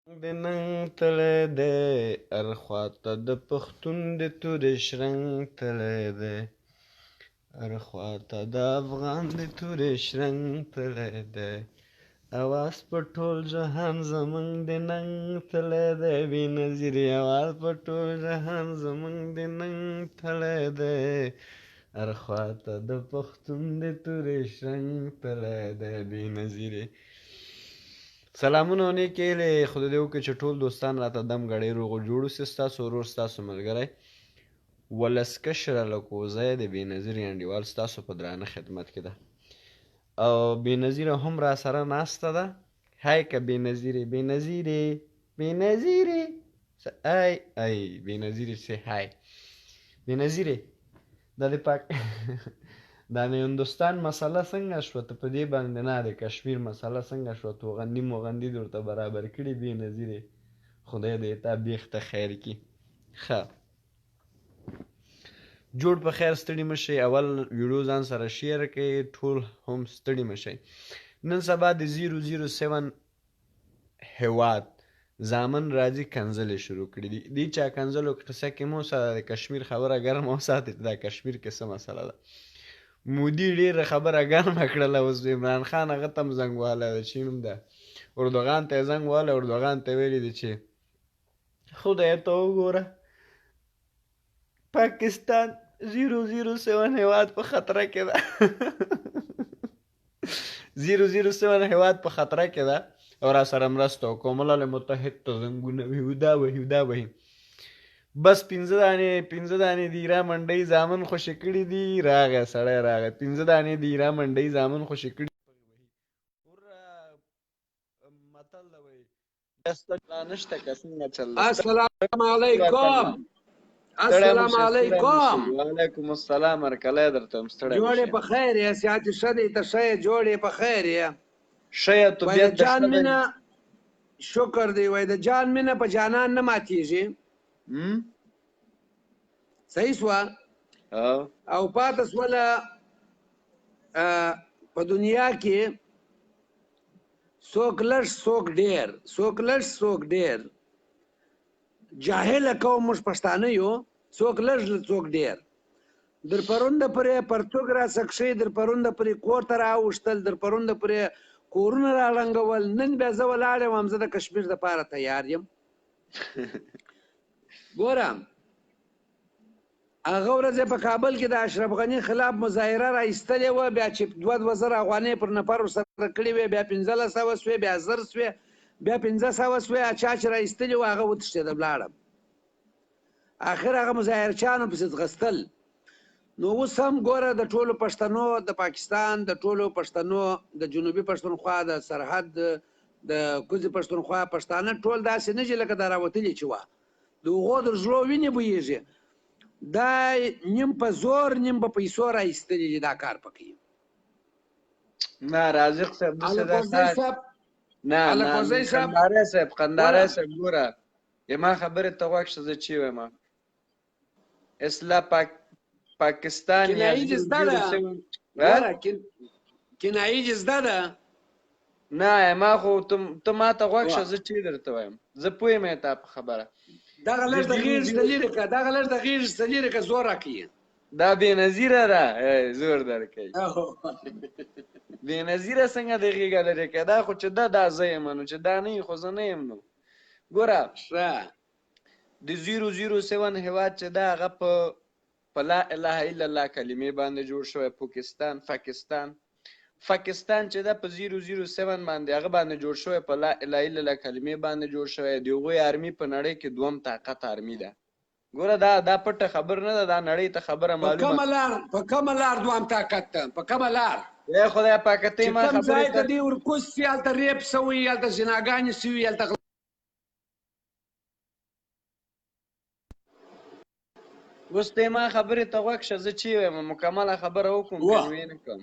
د ننګ تلی دی هر خواته د پښتون د تورې شرنګ تلی دی هر خواته د افغان د تورې شرنګ تلی دی اواز په ټول جهان زمونږ د ننګ تلی دی بې نظیرې اواز په ټول جهان زمونږ د ننګ تلی دی هر خواته د پښتون د تورې شرنګ تلی دی بې نظیرې. سلامونه او نیکې هیلې خدای دې وکړي چې ټول دوستان راته دم ګړی روغ او جوړ اوسي. ستاسو ورور ستاسو ملګری ولسکشر الکوزی د بېنظیر انډیوال ستاسو په درانه خدمت کې ده او بېنظیره هم را سره ناسته ده. هی که بېنظیرې بېنظیرې بېنظیرې ای ای بېنظیرې سې هی بېنظیرې دا د پاک دا د هندوستان مسله څنګه شوه؟ ته په دې باندې نه د کشمیر مسله څنګه شوه؟ توغندي موغندي دې ورته برابر کړي بېنظیرې. خدای دې تا بیخته خیر کړي. ښه جوړ په خیر ستړي مه شئ. اول ویډیو ځان سره شیر کړئ. ټول هم ستړي مه شئ. نن سبا د 007 هیواد زامن راځي کنځلې شروع کړي دي. دې چا کنځلو قصه کې مو سره د کشمیر خبره ګرمه وساتئ. دا کشمیر کې څه مسله ده؟ مودي ډېره خبره ګرمه کړله. اوس عمران خان هغه ته هم زنګ وهلی ده چې نوم ده اردوغان ته یې زنګ وهلی. اردوغان ته یې ویلي دي چې خدای ته وګوره پاکستان 007 هیواد په خطره کې ده 007 هیواد په خطره کې ده او را سره مرسته وکړو. ملل متحد ته زنګونه وهي دا وهي دا وهي. بس 15 دانې د ایرا منډۍ زامن خوشې کړي دي. راغی سړی راغی 15 دانې د ایرا منډۍ زامن خوشې کړي متل ده وایي نشته که څنګه چل ده. السلام علیکم. السلام علیکم. وعلیکم السلام. هرکلی درته هم ستړی جوړې په خیر یې سیات ښه دی ته ښه یې جوړې په خیر یې ښه یې طبیعت د جان مینه شکر دی وای د جان مینه په جانان نه ماتېږي. صحیح سوه او پاته سوله په دنیا کې څوک لږ څوک ډېر څوک لږ څوک ډېر جاهله قوم موږ پښتانه یو څوک لږ څوک ډېر در پرونده پرې پرتوګ را سکشي در پرونده پرې کور ته راوشتل در پرونده پرې کورونه را ړنګول. نن بیا زه ولاړ یم زه د کشمیر دپاره تیار یم. ګوره هغه ورځ په کابل کې د اشرف غني خلاف مظاهره را ایستلې وه بیا چې 2,000 افغانۍ پر نفر ورسره کړې وې بیا 1500 سوې بیا 1000 سوې بیا 500 سوې چا چې را ایستلې وه هغه وتښتېده ولاړه. اخر هغه مظاهرچیانو پسې ځغستل. نو اوس هم ګوره د ټولو پښتنو د پاکستان د ټولو پښتنو د جنوبي پښتونخوا د سرحد د کوزي پښتونخوا پښتانه ټول داسې نه چې لکه دا راوتلي چې وه د هغو در زړو وینې بهیږي. دا نیم په زور نیم په پیسو را ایستلي دي دا کار پکې. نه رازق صاحب الکوزی صاحب قندهاری صاحب قندهاری صاحب ګوره ما خبرې ته غوږ شه زه چې وایم اصلاح پاکستان کنایي چې زده ده کنایي چې زده ده نه ما خو ته ما ته غوږ شه زه چې درته وایم زه پوهیم تا په خبره. دغه لږ د غېږ څخه لرې کړه دغه لږ د غېږ څخه لرې کړه زور راکوي. دا بېنظیره ده زور درکوي. بېنظیره څنګه د غېږه لرې کړه دا خو چې دا زه یم نو چې دا نه وي خو زه نه یم. نو ګوره د 007 هیواد چې دا هغه په لا اله الا الله کلمې باندې جوړ شوی. پاکستان چې دا په 007 باندې هغه باندې جوړ شوی په لا اله الا الله کلمې باندې جوړ شوی. د هغوی ارمي په نړۍ کې دوم طاقت ارمي ده. ګوره دا پټه خبر نه ده دا نړۍ ته خبره معلومه. په کومه لار دوام طاقت ده په کومه لار ای خدای پاکه ته ما خبرې ځای ته دې ورکوز سي هلته ریپ سوي هلته زناګانې سوي هلته اوس ته ما خبرې ته غوږ شه زه چې وایم مکمله خبره وکړم کنوې نه کړم.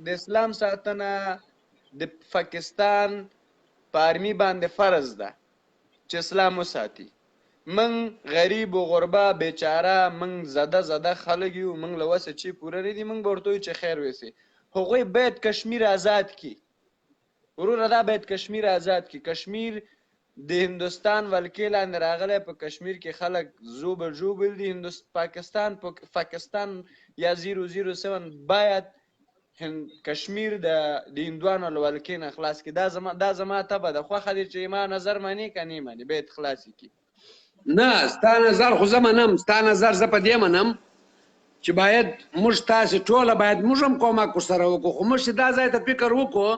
د اسلام ساتنه د پاکستان په ارمي باندې فرض ده چې اسلام وساتي. من غریب و غربا بیچاره من زده خلک یو من له وسه چې پوره نه دي من به ورته وایو چې خیر ویسي. هغوی باید کشمیر آزاد کړي. وروره دا باید کشمیر آزاد کړي. کشمیر د هندوستان ولکې لاندې راغلی، په کشمیر کې خلک زوبل ژوبل دي. پاکستان یا 007 باید کشمیر د هندوانو له ولکې نه خلاص کړي. دا زما طبعه ده. خوښه دي چې ما نظر منې که نه منې، باید خلاص کړي. نه ستا نظر خو زه منم، ستا نظر زه په دې منم چې باید موږ تاسې ټوله باید موږ هم کومک ورسره وکړو، خو موږ چې دا ځای ته فکر وکړو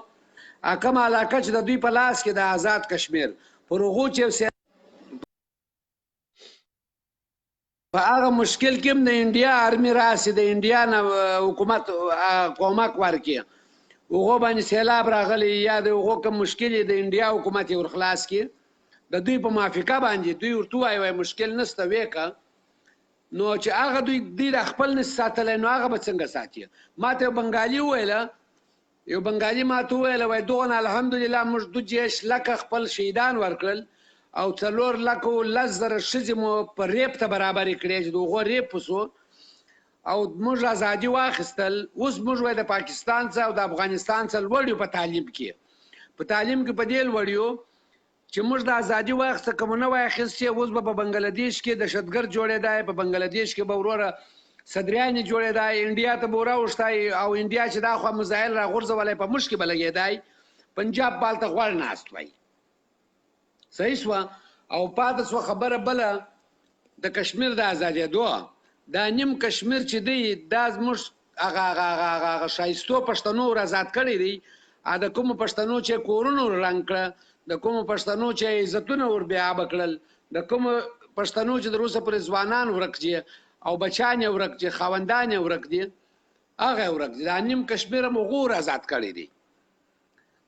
کومه علاقه چې د دوی په لاس کې د آزاد کشمیر پر هغو چې په هغه مشکل کې هم د انډیا آرمي راسي، د انډیا نه حکومت کومک ورکړي، هغو باندې سیلاب راغلی یا د هغو کوم مشکل د انډیا حکومت یې ورخلاص کړي، د دوی په موافقه باندې دوی ورته ووایي مشکل نشته ویکه، نو چې هغه دوی د خپل نس ساتلی نو هغه به څنګه ساتي؟ ما ته یو بنګالي وویله، یو بنګالي ما ته وویله وایي دغه الحمدلله موږ 2 لکه خپل شهیدان ورکړل او 4 لکه 10,000 ښځې مو په ریپ ته برابرې کړې چې د هغو ریپ وسو او موږ ازادي واخیستل. اوس موږ وایي د پاکستان څخه او د افغانستان څخه لوړ یو په تعلیم کې، په تعلیم کې په دې لوړ یو چې موږ د ازادي واخیسته که مو نه وای اخیستې، اوس به په بنګلادیش کې دهشتګرد جوړېدی، په بنګلادیش کې به وروره صدریانې جوړېدی، انډیا ته به وراوښتی او انډیا چې دا خوا مزایل راغورځولی په موږ کې به لګېدی، پنجاب به هلته غوړ ناست وای. صحیح شوه. او پاتې شوه خبره بله د کشمیر د ازادېدو. دا نیم کشمیر چې دی دا زموږ هغه ښایستو پښتنو ور ازاد کړی دی، د کومو پښتنو چې کورونه ور رنګ کړه، د کومو پښتنو چې عزتونه ور بیابه کړل، د کومو پښتنو چې تر اوسه پورې ځوانان ورک دي او بچیان یې ورک دي، خاوندان یې ورک دي، هغه ورک دي. دا نیم کشمیر هم هغو ور ازاد کړی دی.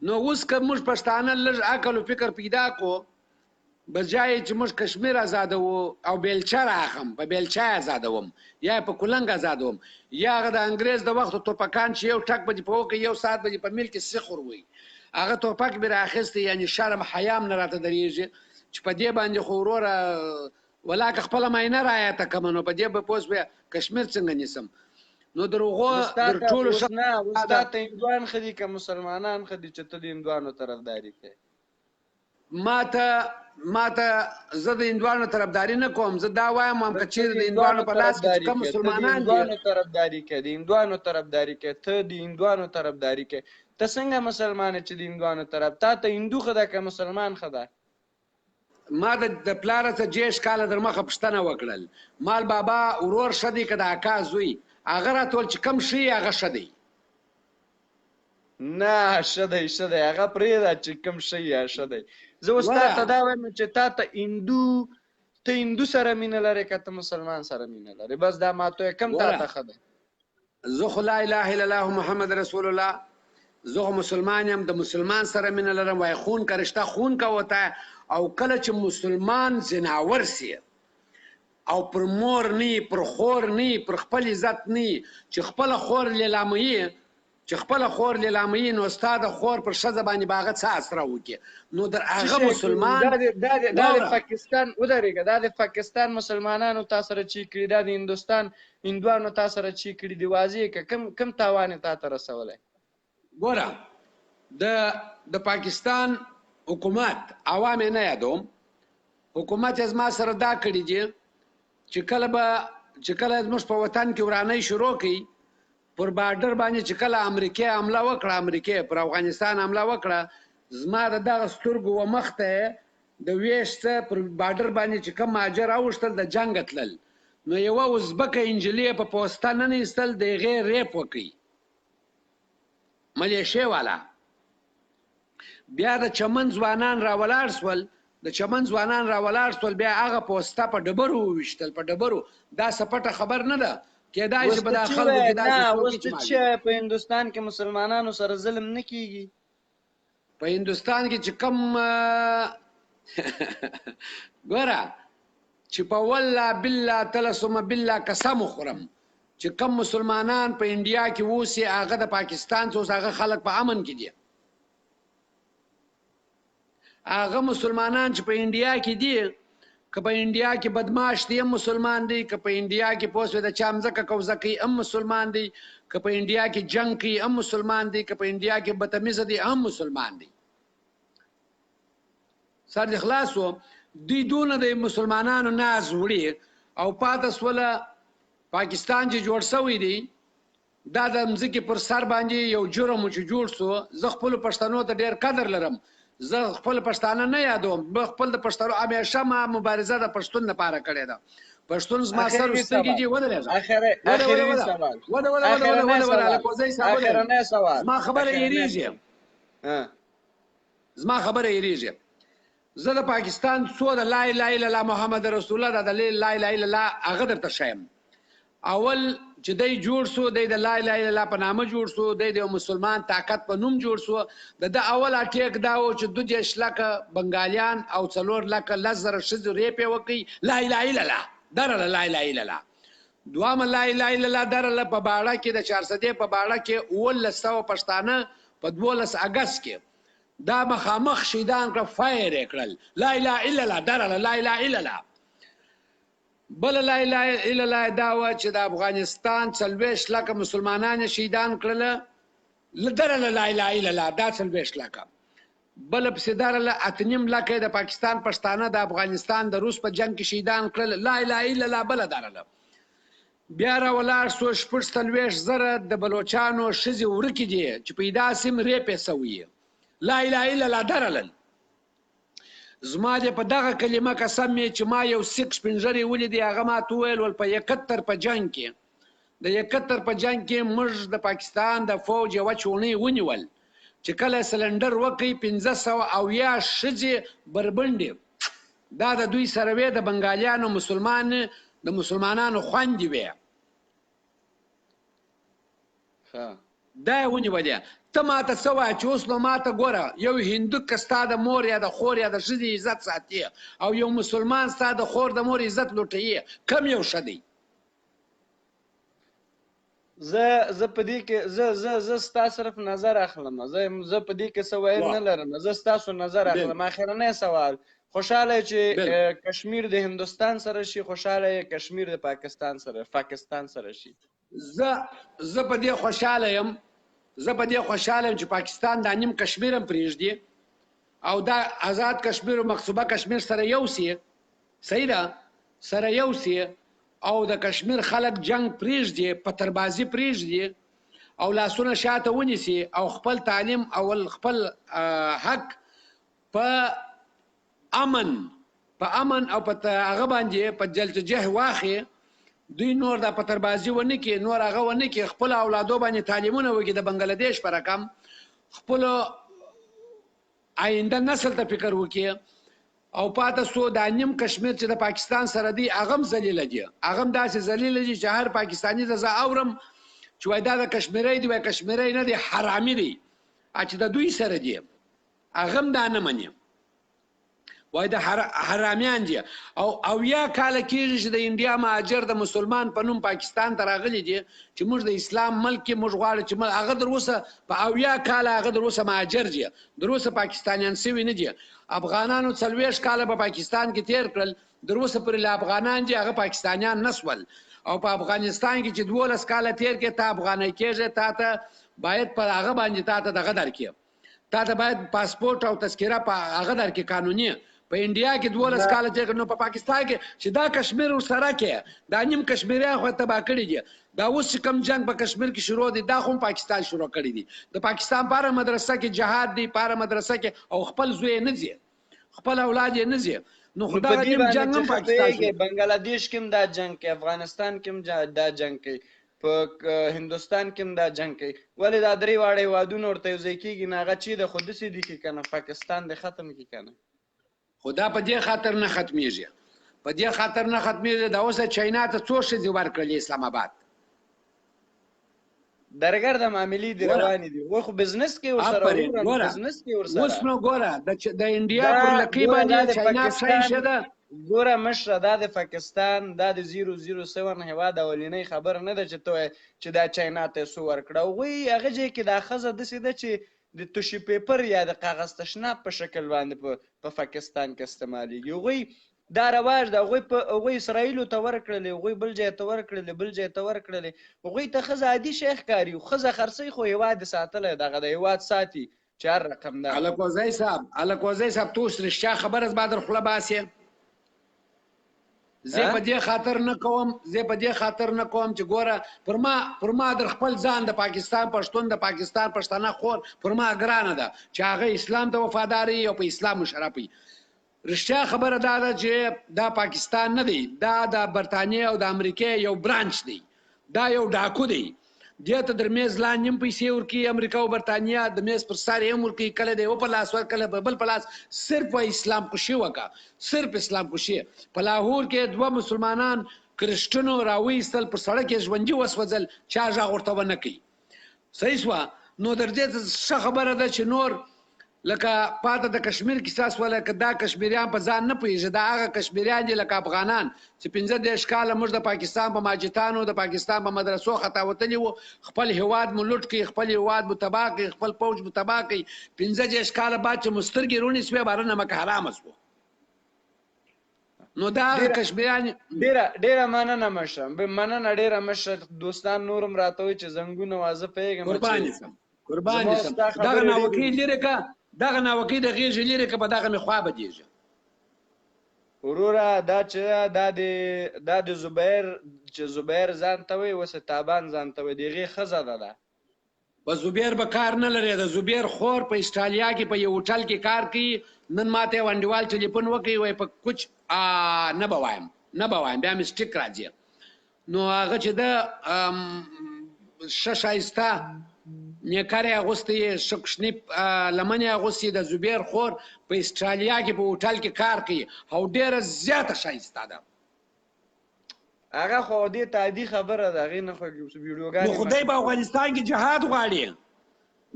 نو اوس که موږ پښتانه لږ عقل و فکر پیدا کړو، بجای چې موږ کشمیر آزادو او بیلچه راخم په بیلچه آزادوم یا په کولنګ آزادوم، یا هغه د انګریز د وخت توپکان چې یو ټک به دې په وکړي یو ساعت به دې په میل کې صخر وي، هغه توپک به راخیستی، یعنی شرم حیام نه راته درېږي چې په دې باندې خو وروره ولاکه خپله معاینه رایاته کړمه نو په دې به پوه شوې کشمیر څنګه نیسم. نو در هغو در ټولو ستا ته هندوان ښه دي که مسلمانان ښه دي چې ته د هندوانو طرفداري کوې؟ ما ته زه د هندوانو طرفداري نه کوم، زه دا وایم هم که چېرې د هندوانو په لاس کې چې کوم مسلمانان دي طرفداري کوي، د هندوانو طرفداري کوي، ته د هندوانو طرفداري کوي، ته څنګه مسلمان چې د هندوانو طرف؟ تا ته هندو ښه ده که مسلمان ښه ده؟ ما د پلاره څه 10 کاله در مخه پوښتنه وکړل، مال بابا ورور ښه دی که د اکا زوی؟ هغه راته ویل چې کوم ښه هغه ښه دی. نه ښه دی ښه دی، هغه پرېږده چې کوم ښه یا ښه دی. زه اوس تا ته دا وایم چې تا ته هندو سره مینه لرې که ته مسلمان سره مینه لرې؟ بس دا ما ته کم تا ته ښه دی؟ زه خو لا اله الا الله محمد رسول الله، زه خو مسلمان یم، د مسلمان سره مینه لرم. وای خون که رشته خون که وته، او کله چې مسلمان زناور سي او پر مور نی پر خور نی پر خپل عزت نی چې خپل خور لیلاموي، چې خپل خور لیلاموي، نو ستا د خور پر ښځه باندې به هغه څه اثر وکړي؟ نو در هغه مسلمان دا د پاکستان ودرېږه، دا د پاکستان مسلمانانو تا سره چی کړي، دا د هندوستان هندوانو تا سره چی کړي دي، واضح که کم تاوان یې تا ته رسولی؟ ګوره د پاکستان حکومت عوام یې نه یادوم، حکومت یې زما سره دا کړي دي چې کله زموږ په وطن کې ورانۍ شروع کړي، پر بارډر باندې چې کله امریکې حمله وکړه، امریکې پر افغانستان حمله وکړه، زما د دغه سترګو و مخ ته د ویشت پر بارډر باندې چې کوم مهاجر راوښتل د جنګ تلل، نو یوه ازبکه نجلۍ په پوسته ننیستل، د هغې ریپ وکړي ملیشې والا. بیا د چمن ځوانان راولاړ شول، د چمن ځوانان راولاړ شول، بیا هغه پوسته په ډبرو وویشتل، په ډبرو. دا څه پټه خبر نه ده، کېدای شي به دا خلکو کې داسې اوس چې په هندوستان کې مسلمانانو سره ظلم نه کیږي؟ په هندوستان کې چې کوم ګوره چې په والله بالله تله ثم بالله قسم وخورم چې کوم مسلمانان په انډیا کې اوسي هغه د پاکستان څخه هغه خلک په امن کې دي. هغه مسلمانان چې په انډیا کې دي، که په انډیا کې بدماش دي هم مسلمان دي، که په انډیا کې پوه شوې د چا مځکه کوزه کوي هم مسلمان دي، که په انډیا کې جنګ کوي هم مسلمان دي، که په انډیا کې بدتمیزه دي هم مسلمان دي. سر دې خلاص و دوی دونه د مسلمانانو ناز وړي او پاته سوله پاکستان چې جوړ شوی دی دا د مځکې پر سر باندې یو جرم چې جوړ سو زه خپل پښتنو ته ډېر قدر لرم زه خپل پښتانه نه یادوم به خپل د پښتنو همیشه ما مبارزه د پښتون لپاره کړې ده پښتون زما سر سترګې دي ودرېږه اخري سوال زما خبره یریږي زما خبره یریږي زه د پاکستان څو د لا اله الا الله محمد رسول الله د لا اله الا الله هغه درته ښیم اول چې دی جوړ سو دی د لا اله الا الله په نامه جوړ سو دی د مسلمان طاقت په نوم جوړ سو د اول اټیک دا و چې 2 لکه بنگالیان او 4 لکه لزر شذ ریپه وکي لا اله الا الله در لا اله الا الله دوام لا اله الا الله در په باړه کې د 400 په باړه کې 1900 پښتانه په 12 اگست کې دا مخامخ شیدان کړ فایر کړل لا اله الا الله در لا اله الا الله بل لا اله الا الله دا و چې د افغانستان 40 لکه مسلمانان شهیدان کړل در لا اله الا الله دا 40 لکه بل په سدار له 8 لکه د پاکستان پښتانه د افغانستان د روس په جنگ کې شهیدان کړل لا اله الا الله بل درله بیا را ولاړ سو شپږ زره د بلوچانو شزي ورکی دي چې پیدا سیم ریپه سوی لا اله الا الله درلل زما دې په دغه کلمه قسم مې چې ما یو سیکس پنځري ولیدي هغه ما تویل ول په 71 په جنگ کې د 71 په جنگ کې موږ د پاکستان د فوج یو چونی ونیول چې کله سلندر وکي 1500 او یا شزي بربندې دا د دوی سره وې د بنگالیانو د مسلمانانو خوندې وې دا ونیولې ته ماته سوا چې اوس نو ماته ګوره یو هندو که ستا د مور یا د خور یا د ښځې عزت ساتي او یو مسلمان ستا د خور د مور عزت لوټوي کم یو ښه دی زه په دې کې زه ستا صرف نظر اخلم زه په دې کې څه ویل نه لرم زه ستاسو نظر اخلم اخرنی سوال خوشحاله چې کشمیر د هندوستان سره شي خوشحاله کشمیر د پاکستان سره شي زه په دې خوشحاله یم چې پاکستان د نیم کشمیر هم پرېږدي او دا آزاد کشمیر او مغصوبه کشمیر سره یو سي صحیح ده سره یو سي او د کشمیر خلک جنگ پرېږدي پتربازي پرېږدي او لاسونه شاته ونیسي او خپل تعلیم او خپل حق په امن او په هغه باندې په جلجه واخي دوی نور د پتربازي ونه کې نور هغه ونه کې خپل اولادو باندې تعلیمونه وکړي د بنگلاديش پر رقم خپل آینده نسل ته فکر وکړي او پاته سو د نیم کشمیر چې د پاکستان سره دی اغم ذلیل دي اغم داسې ذلیل دي چې هر پاکستاني د ز اورم چې وای دا د کشمیري دی وای کشمیري نه دی حرامي دی چې د دوی سره دی اغم دا نه مني وای د حرامیان دي او یا کال کېږي چې د انډیا مهاجر د مسلمان په نوم پاکستان ته راغلي دي چې موږ د اسلام ملک کې موږ غواړو چې هغه در اوسه په اویا کال هغه در اوسه مهاجر دي در اوسه پاکستانیان سوي نه دي افغانانو 40 کاله په پاکستان کې تیر کړل در اوسه پرې افغانان دي هغه پاکستانیان نسول او په افغانستان کې چې 12 کاله تیر کې ته افغانۍ کېږي ته باید پر هغه باندې ته دغه درکې ته باید پاسپورت او تذکره په هغه درکې قانوني په انډیا کې 12 کاله تیر نو په پاکستان کې چې دا کشمیر سره کې دا نیم کشمیري خو تبا کړی دي دا اوس کم جنگ په کشمیر کې شروع دي دا خو پاکستان شروع کړی دي د پاکستان پر مدرسه کې جهاد دی پر مدرسه کې او خپل زوی نه زی خپل اولاد یې نه زی نو خدای دې جنگ هم پاکستان کې بنگلاديش کې دا جنگ کې افغانستان کې دا جنگ کې په هندوستان کې دا جنگ کې ولې دا درې واړې وادونه ورته یو ځای کېږي نه هغه چې د خود سي دي کې کنه پاکستان د ختم کې کنه خدا په دې خاطر نه ختمېږي دا اوس چاینا ته څو ښځې ورکړلې اسلام آباد درګرده معاملې دي روانې دي خو بزنس کې ورسره بزنس کې ورسره اوس نو ګوره د انډیا پر لکۍ باندې چاینا صحیح شه ده ګوره مشره دا د پاکستان دا د 007 هیواد اولینۍ خبر نه ده چې دا چاینا ته څو ورکړه هغوی هغه ځای کې دا ښځه داسې ده چې د توشي پیپر یا د کاغذ تشناب په شکل باندې په پاکستان کې استعمالیږي هغوی دا رواج ده هغوی اسرائیلو ته ورکړلې هغوی بل ځای ته ورکړلې هغوی ته ښځه عادي شی ښکاري ښځه خرڅوي خو هیواد یې ساتلی دغه د هیواد ساتي 4 رقم ده. الکوزی صاحب تو اوس رښتیا خبره زما در خوله باسې. زه په دې خاطر نه کوم چې ګوره پر ما در خپل ځان د پاکستان پښتون د پاکستان پښتانه خور پر ما ګرانه ده چې هغه اسلام ته وفاداري او په اسلام مشرف وي. رښتیا خبره دا ده چې دا پاکستان نه دی، دا د برطانیې او د امریکې یو برانچ دی، دا یو ډاکو دی. دې ته در میز لاندې هم پیسې ورکوي امریکا او برطانیه، د میز پر سر یې هم ورکوي، کله دی و په لاس ورکړه په بل په لاس، صرف اسلام کشي وکړه، صرف اسلام کشي. په لاهور کې 2 مسلمانان کرسټنو راویستل، پر سړک یې ژوندي وسوځل، چا غږ ورته ونه کوي. صحیح شوه. نو در دې ښه خبره ده چې نور لکه پاته د کشمیر کیسه سوله که دا کشمیریان په ځان نه پوهېږي، دا هغه کشمیریان دي لکه افغانان چې 15 کاله موږ د پاکستان په ماجتانو د پاکستان په مدرسو خطا وتلي وو، خپل هیواد مو لوټ کړي، خپل هیواد مو تباه کړي، خپل پوځ مو تباه کړي. 15 کاله بعد چې مو سترګې روڼې سوې باره نمک حرامه سوه. نو دا کشمیریان ډېره مننه مشره، مننه ډېره مشره. دوستان نور هم راته وایي چې زنګونه واځه پوهېږم. قربانې سم دغه ناوکۍ لرې که، دغه ناوکۍ د غېږې لرې که، په دغه مې خوا بدېږي. وروره دا چې دا د زبیر چې زبیر ځان ته وایي، اوس تابان ځان ته وایي، د هغې ښځه ده. په زبیر به کار نه لري، د زبیر خور په اسټرالیا کې په یو هوټل کې کار کوي. نن ماته یو انډیوال ټلیفون وکړي، وایي په کوچ نه به وایم بیا مې سټیک راځي. نو هغه چې ده ښه ښایسته نیکرې اغوستی، ښه کوچني لمنې اغوستې، د زبیر خور په اسټرالیا کې په هوټل کې کار کوي او ډېره زیاته ښایسته ده. هغه خو دې ته عادي خبره ده، هغې نه خو ویډیوګانې. نو خو دی په افغانستان کې جهاد غواړي،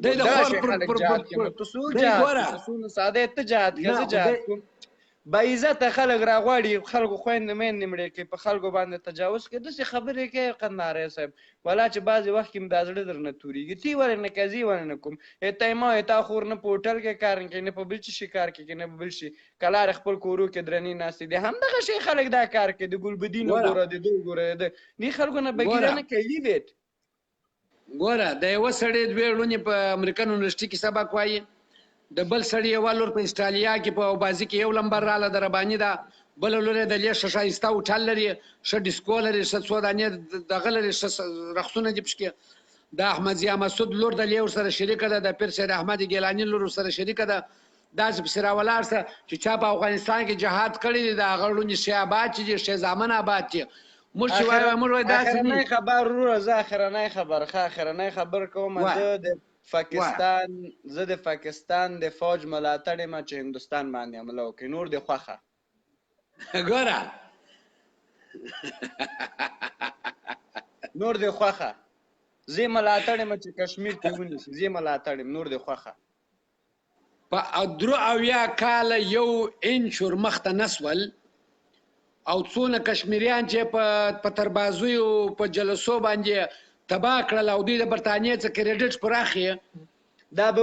دی د خور ساده ته جهاد کوي، زه جهاد کوم. باعزته خلک راغواړي، خلکو خویندې میندې مړې کوي، په خلکو باندې تجاوز کوي، داسې خبرې کوي قندهاری صاحب. ولا چې بعضې وخت کې مې دا زړه درنه تورېږي. تی ولې نه کوې، زه ولې نه کوم. تا ما تا خور نه په هوټل کې کار نه کوي، نه په بل څه شي کار کوي، نه په بل شي. کلار خپل کورو کې درنې ناستې دي، همدغه شی خلک دا کار کوي. د ګلبدین وګوره، د ده وګوره، دې خلکو نه بګیره نه کوي. ویټ ګوره، د یوه سړی 2 لوڼې په امریکن یونیورسټي کې سبق وایي، د بل سړي یوه لور په اسټرالیا کې په بازي کې 1 نمبر راله، د رباني ده. بله لور یې د لې ښه ښایسته هوټل لري، ښه ډیسکو لري، ښه څو دانې دغه لري، ښه رقصونه دي پشکې. د احمد ضیا مسعود لور د لې ورسره شریکه ده، د پیر سید احمد ګیلاني لور ورسره شریکه ده. داسې پسې راولاړ شه چې چا په افغانستان کې جهاد کړی دی، د هغه لوڼې شی آباد چې دي، شی زامن آباد چې موږ چې وایو موږ وایو داسې نه. اخرنی خبر وروره، زه اخرنی خبر کوم. زه د پاکستان د فوج ملاتړ یم چې هندوستان باندې حمله وکړي. نور دې خوښه ګوره، نور دې خوښه. زه ملاتړ یم چې کشمیر کې ونیسي، زه ملاتړ یم. نور دې خوښه. په 73 کاله 1 انچ ور مخته نسول، او څونه کشمیریان چې په تربازیو په جلسو باندې تباه کړل، او دوی د برطانیې څخه کریډټ پراخې. دا به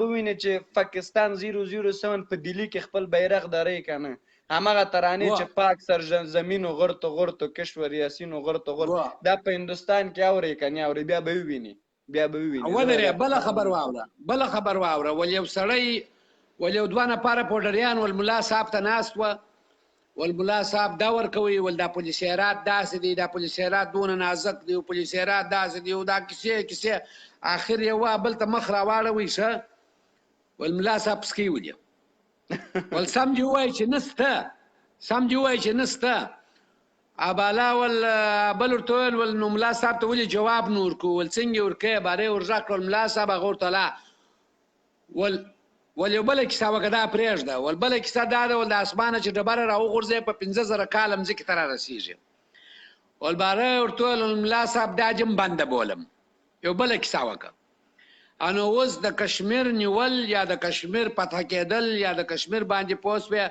ووینې چې پاکستان 007 په دلی کې خپل بیرغ درې که نه، همغه ترانې چې پاک سرزمین و غرت و غرت و کشور یاسین و غرت و غرت، دا په هندوستان کې اورې که نه اورې، بیا به ووینې. ودرې بله خبر واوره. ول یو سړی، ول یو 2 نفره پوډریان ول ملا صاحب ته ناست وه، ول ملا صاحب دا ورکوي، ول دا پولیسیرات داسې دی، دا پولیسیرات دونه نازک دی، پولیسیرات داسې دی، دا کیسې. آخر یوه بل ته مخ راواړوي، ښه ول ملا صاحب پسکۍ ولي، ول سم دې ووایي چې نسته. ابالا ول بل ورته وویل، ول نو ملا صاحب ته ولې جواب نه ورکوو، ول څنګه یې ورکوې، باره یې ورغږ کړل. ملا صاحب هغه ورته ول یو بله کیسه وکړه، دا پرېږده. ول بله کیسه دا ده، ول د اسمانه چې ډبره راوغورځوې په 15,000 کاله مځکې ته رارسېږي. ول باره ورته وویل، ملا صاحب دا جم بنده بولم. یو بله کیسه وکړه. نو اوس د کشمیر نیول یا د کشمیر فتح کېدل یا د کشمیر باندې پوه شوې،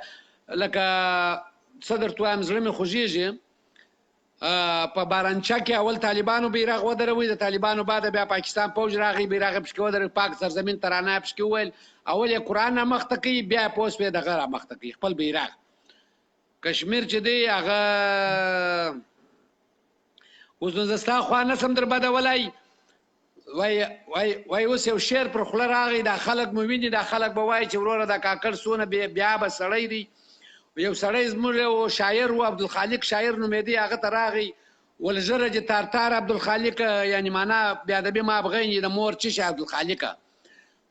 لکه څه درته وایم، زړه مې خوږېږي. په بارانچا کې اول طالبانو بیرغ ودروي، د طالبانو بعد بیا پاکستان پوځ راغی، بیرغ یې پشکې ودروي، پاک سرزمین ترانه یې پشکې وویل. اول یې قرآن رامخته کوي، بیا یې پوه شوې دغه رامخته کوي، خپل بیرغ. کشمیر چې دی هغه اوس نو زه ستا خوا نه شم در بدولی، وای اوس یو شعر پر خوله راغی دا خلک مو ویني دا خلک به وایي چې وروره دا کاکړ څونه بیا به سړی دی یو سړی زموږ یو شاعر و عبدالخالق شاعر نومېدی هغه ته راغی والجرج تارتار عبدالخالق یعنی معنا بیادبي ما بغیني د مور چی عبدالخالقه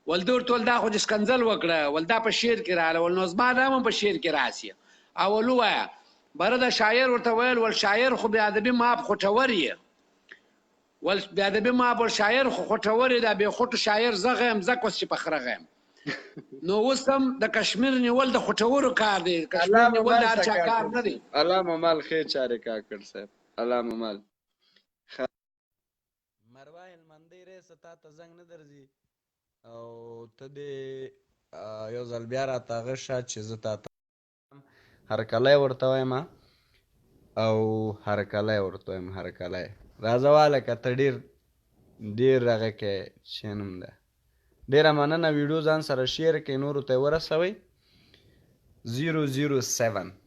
ولدور ټول دا خو د سکنځل وکړه ول دا په شعر کې رااله ول نو زما دا هم په شعر کې راسي اول ووایه بره د شاعر ورته ویل ول شاعر خو بیادبي ما خوټور یې ول بیادبي ما بل شاعر خو خوټور دا به خوټ شاعر زغه هم زک وس چې پخرغه هم نو اوس هم د کشمیر نیول د خوټورو کار دی کشمیر نیول د هر چا کار نه دی علامه مال خیر چارې کاکړ صاحب علامه مال مروا هلمندۍ ریس تا ته زنګ نه درځي او ته دې یو ځل بیا راته هغه شه چې زه تا ته هرکلی ورته وایم او هرکلی ورته وایم هرکلی راځه والکه ته ډېر هغه کې چې نوم ده ډېره مننه ویډیو ځان سره شیر کړئ نورو ته یې ورسوئ 007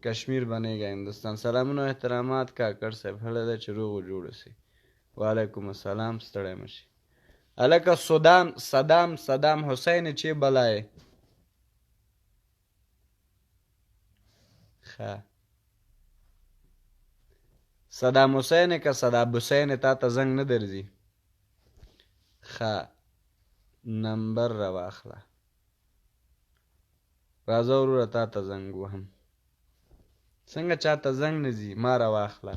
کشمیر بنېږه هندوستان سلامونه و احترامات کاکړ صاحب هله ده چې روغ و جوړ اوسئ وعلیکم السلام ستړی مه شئ هلکه صدام حسین چې بلای ښه صدام حسین که صدام حسین تا ته زنګ نه درځي ښه نمبر راواخله راځه وروره تا ته زنګ وهم څنګه چاته زنګ نه ځي ما راواخله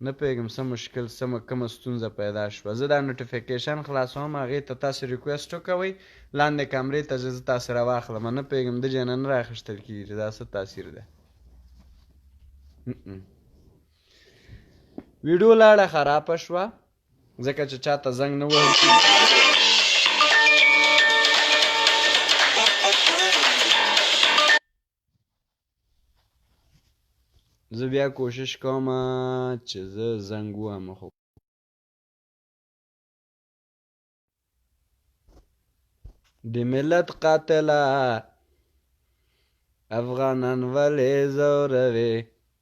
نه پوهېږم څه مشکل څه کومه ستونزه پیدا شوه زه دا نوټیفیکیشن خلاصوم هغې ته تاسې ریکویسټ وکوئ لاندې کمرې ته زه تاسې راواخلم نه پوهېږم د جې نه نه رااخیستل کېږي چې دا څه تاثیر دی ویډیو لاړه خرابه شوه ځکه چې چاته زنګ نه وهل زه بیا کوشش کوم چې زه زنګ وهم خو د ملت قاتله افغانان ولې ځوروې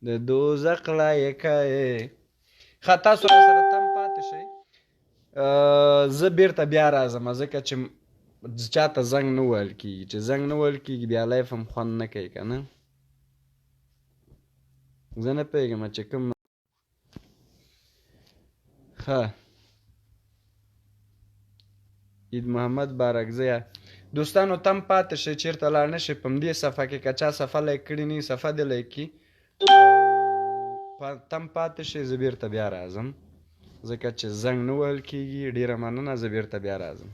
د دوزخ لایقه یې ښه تاسو راسره تم پاتې شئ زه بیرته بیا راځم ځکه چې چاته زنګ نه ویل کېږي چې زنګ نه ویل کېږي بیا لایف هم خوند نه کوي که نه زه نه پوهېږم چې کوم ښه عید محمد بارکزیه دوستانو تم پاتې شئ چېرته لاړ نه شئ په همدې صفحه کې که چا صفحه لایک کړې نه وي صفحه دې لایک کړي تم پاتې شئ زه بیرته بیا راځم ځکه چې زنګ نه ویل کېږي ډېره مننه زه بیرته بیا راځم